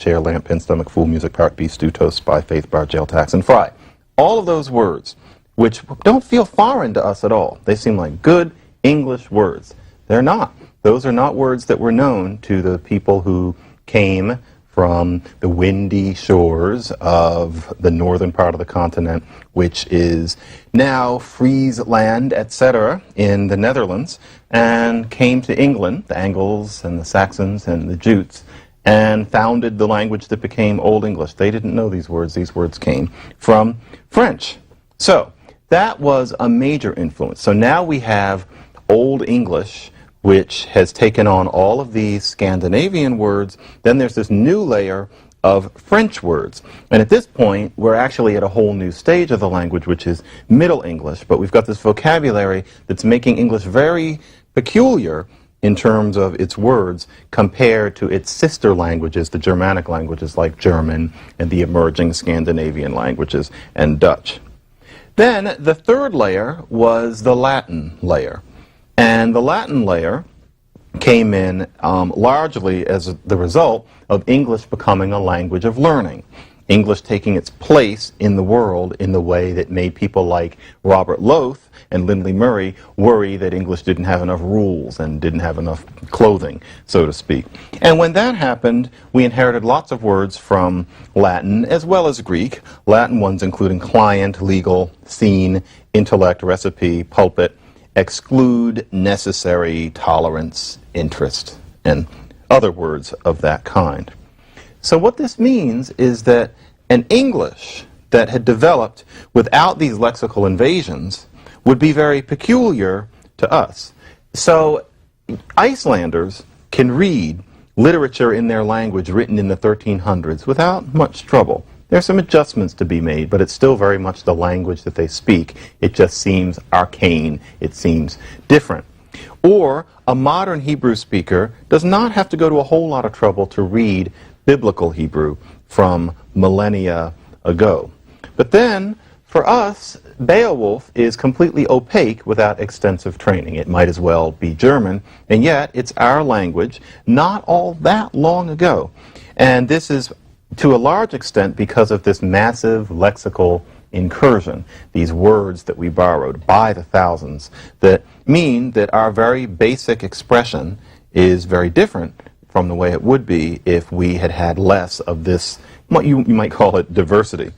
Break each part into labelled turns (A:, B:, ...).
A: chair, lamp, pen, stomach, fool, music, parrot, beast, stew, toast, spy, faith, bar, jail, tax, and fry. All of those words, which don't feel foreign to us at all. They seem like good English words. They're not. Those are not words that were known to the people who came from the windy shores of the northern part of the continent, which is now Friesland, etc., in the Netherlands, and came to England, the Angles and the Saxons and the Jutes, and founded the language that became Old English. They didn't know these words. These words came from French. So that was a major influence. So now we have Old English, which has taken on all of these Scandinavian words. Then there's this new layer of French words. And at this point, we're actually at a whole new stage of the language, which is Middle English. But we've got this vocabulary that's making English very peculiar in terms of its words compared to its sister languages, the Germanic languages like German and the emerging Scandinavian languages and Dutch. Then the third layer was the Latin layer. And the Latin layer came in largely as the result of English becoming a language of learning. English taking its place in the world in the way that made people like Robert Loth and Lindley Murray worry that English didn't have enough rules and didn't have enough clothing, so to speak. And when that happened, we inherited lots of words from Latin as well as Greek. Latin ones including client, legal, scene, intellect, recipe, pulpit, exclude, necessary, tolerance, interest, and other words of that kind. So what this means is that an English that had developed without these lexical invasions would be very peculiar to us. So Icelanders can read literature in their language written in the 1300s without much trouble. There's some adjustments to be made, but it's still very much the language that they speak. It just seems arcane. It seems different. Or a modern Hebrew speaker does not have to go to a whole lot of trouble to read biblical Hebrew from millennia ago. But then, for us, Beowulf is completely opaque without extensive training. It might as well be German, and yet it's our language not all that long ago. And this is to a large extent because of this massive lexical incursion, these words that we borrowed by the thousands that mean that our very basic expression is very different from the way it would be if we had had less of this, what you might call it, diversity.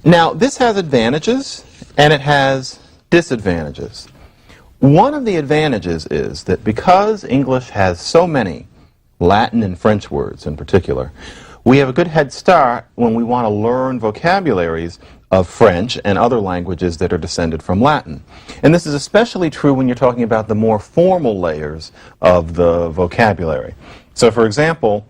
A: Now, this has advantages and it has disadvantages. One of the advantages is that because English has so many Latin and French words in particular, we have a good head start when we want to learn vocabularies of French and other languages that are descended from Latin. And this is especially true when you're talking about the more formal layers of the vocabulary. So, for example,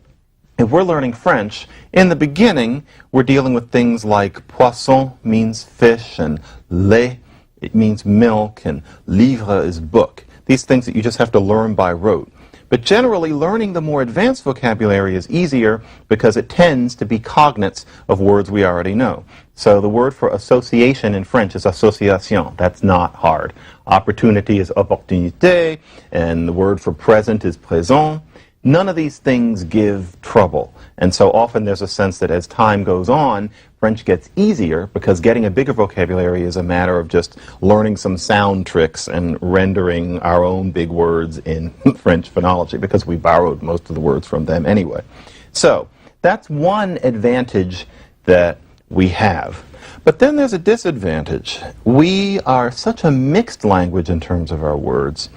A: if we're learning French, in the beginning, we're dealing with things like poisson means fish, and lait, it means milk, and livre is book. These things that you just have to learn by rote. But generally, learning the more advanced vocabulary is easier because it tends to be cognates of words we already know. So the word for association in French is association. That's not hard. Opportunity is opportunité, and the word for present is présent. None of these things give trouble. And so often there's a sense that as time goes on, French gets easier because getting a bigger vocabulary is a matter of just learning some sound tricks and rendering our own big words in French phonology because we borrowed most of the words from them anyway. So that's one advantage that we have. But then there's a disadvantage. We are such a mixed language in terms of our words,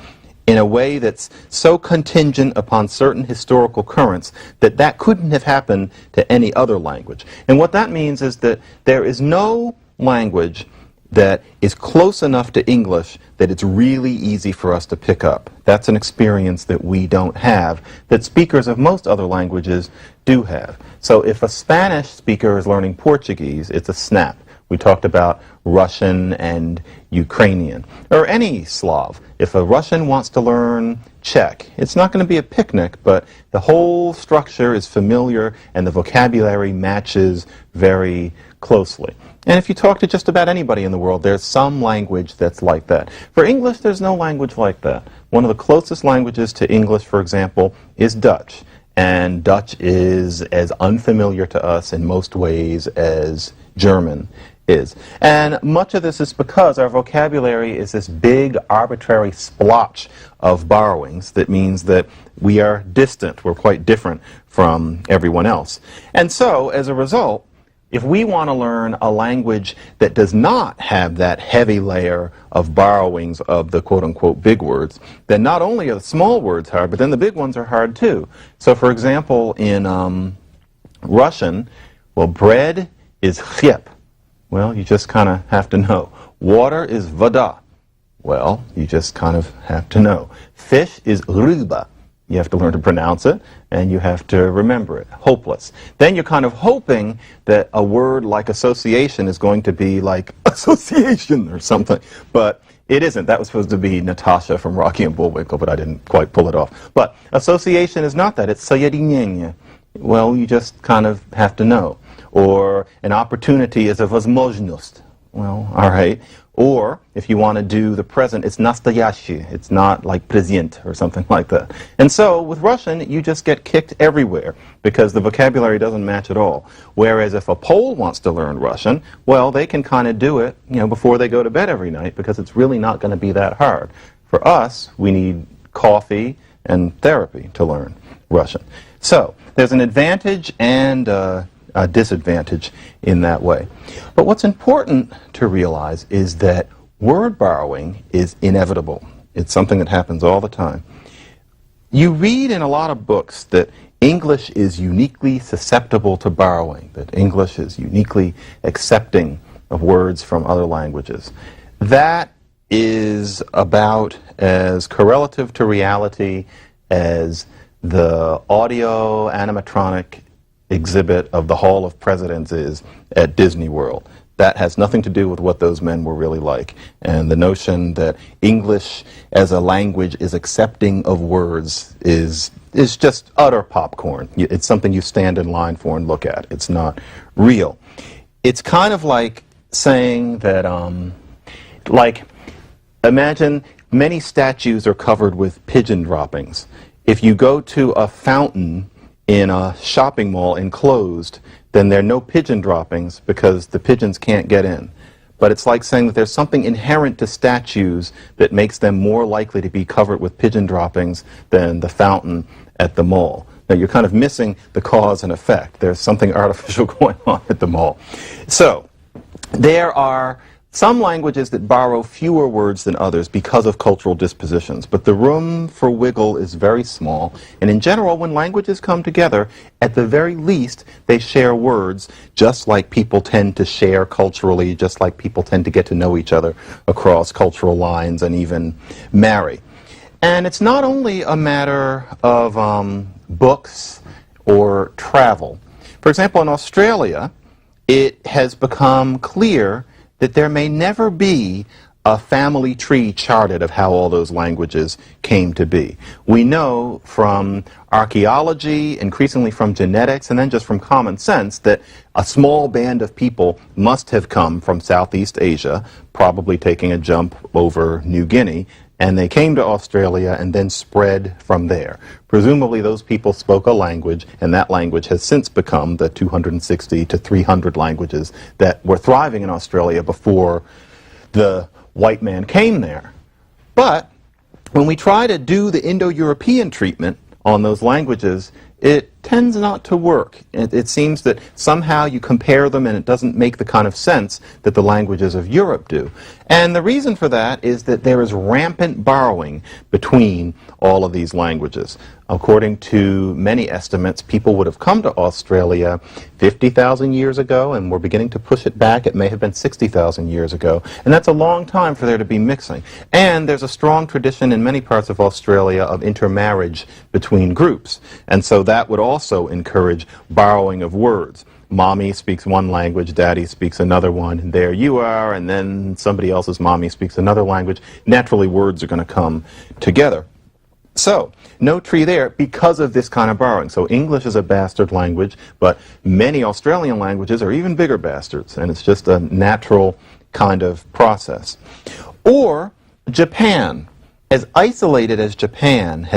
A: in a way that's so contingent upon certain historical currents that that couldn't have happened to any other language. And what that means is that there is no language that is close enough to English that it's really easy for us to pick up. That's an experience that we don't have, that speakers of most other languages do have. So if a Spanish speaker is learning Portuguese, it's a snap. We talked about Russian and Ukrainian, or any Slav. If a Russian wants to learn Czech, it's not going to be a picnic, but the whole structure is familiar and the vocabulary matches very closely. And if you talk to just about anybody in the world, there's some language that's like that. For English, there's no language like that. One of the closest languages to English, for example, is Dutch. and Dutch is as unfamiliar to us in most ways as German is. And much of this is because our vocabulary is this big arbitrary splotch of borrowings that means that we are distant, we're quite different from everyone else. And so, as a result, if we want to learn a language that does not have that heavy layer of borrowings of the quote-unquote big words, then not only are the small words hard, but then the big ones are hard too. So for example, in Russian, well, bread is chlyeb. Well, you just kind of have to know. Water is voda. Well, you just kind of have to know. Fish is ryba. You have to learn to pronounce it, and you have to remember it. Hopeless. Then you're kind of hoping that a word like association is going to be like association or something, but it isn't. That was supposed to be Natasha from Rocky and Bullwinkle, but I didn't quite pull it off. But association is not that. It's sojedinение. Well, you just kind of have to know. Or an opportunity is a возможность. Well, all right. Or, if you want to do the present, it's настоящий. It's not like present or something like that. And so, with Russian, you just get kicked everywhere because the vocabulary doesn't match at all. Whereas if a Pole wants to learn Russian, well, they can kind of do it, before they go to bed every night because it's really not going to be that hard. For us, we need coffee and therapy to learn Russian. So, there's an advantage and a disadvantage in that way. But what's important to realize is that word borrowing is inevitable. It's something that happens all the time. You read in a lot of books that English is uniquely susceptible to borrowing, that English is uniquely accepting of words from other languages. That is about as correlative to reality as the audio animatronic exhibit of the Hall of Presidents is at Disney World. That has nothing to do with what those men were really like. And the notion that English as a language is accepting of words is just utter popcorn. It's something you stand in line for and look at. It's not real. It's kind of like saying that, imagine many statues are covered with pigeon droppings. If you go to a fountain in a shopping mall enclosed, then there are no pigeon droppings because the pigeons can't get in. But it's like saying that there's something inherent to statues that makes them more likely to be covered with pigeon droppings than the fountain at the mall. Now you're kind of missing the cause and effect. There's something artificial going on at the mall. So, there are some languages that borrow fewer words than others because of cultural dispositions, but the room for wiggle is very small, and in general, when languages come together, at the very least, they share words, just like people tend to share culturally, just like people tend to get to know each other across cultural lines and even marry. And it's not only a matter of books or travel. For example, in Australia, it has become clear that there may never be a family tree charted of how all those languages came to be. We know from archaeology, increasingly from genetics, and then just from common sense that a small band of people must have come from Southeast Asia, probably taking a jump over New Guinea, and they came to Australia and then spread from there. Presumably those people spoke a language, and that language has since become the 260 to 300 languages that were thriving in Australia before the white man came there. But when we try to do the Indo-European treatment on those languages, it tends not to work. It seems that somehow you compare them and it doesn't make the kind of sense that the languages of Europe do. And the reason for that is that there is rampant borrowing between all of these languages. According to many estimates, people would have come to Australia 50,000 years ago, and we're beginning to push it back. It may have been 60,000 years ago. And that's a long time for there to be mixing. And there's a strong tradition in many parts of Australia of intermarriage between groups. And so that would also encourage borrowing of words. Mommy speaks one language, daddy speaks another one, and there you are, and then somebody else's mommy speaks another language. Naturally, words are going to come together. So, no tree there because of this kind of borrowing. So English is a bastard language, but many Australian languages are even bigger bastards, and it's just a natural kind of process. Or Japan, as isolated as Japan has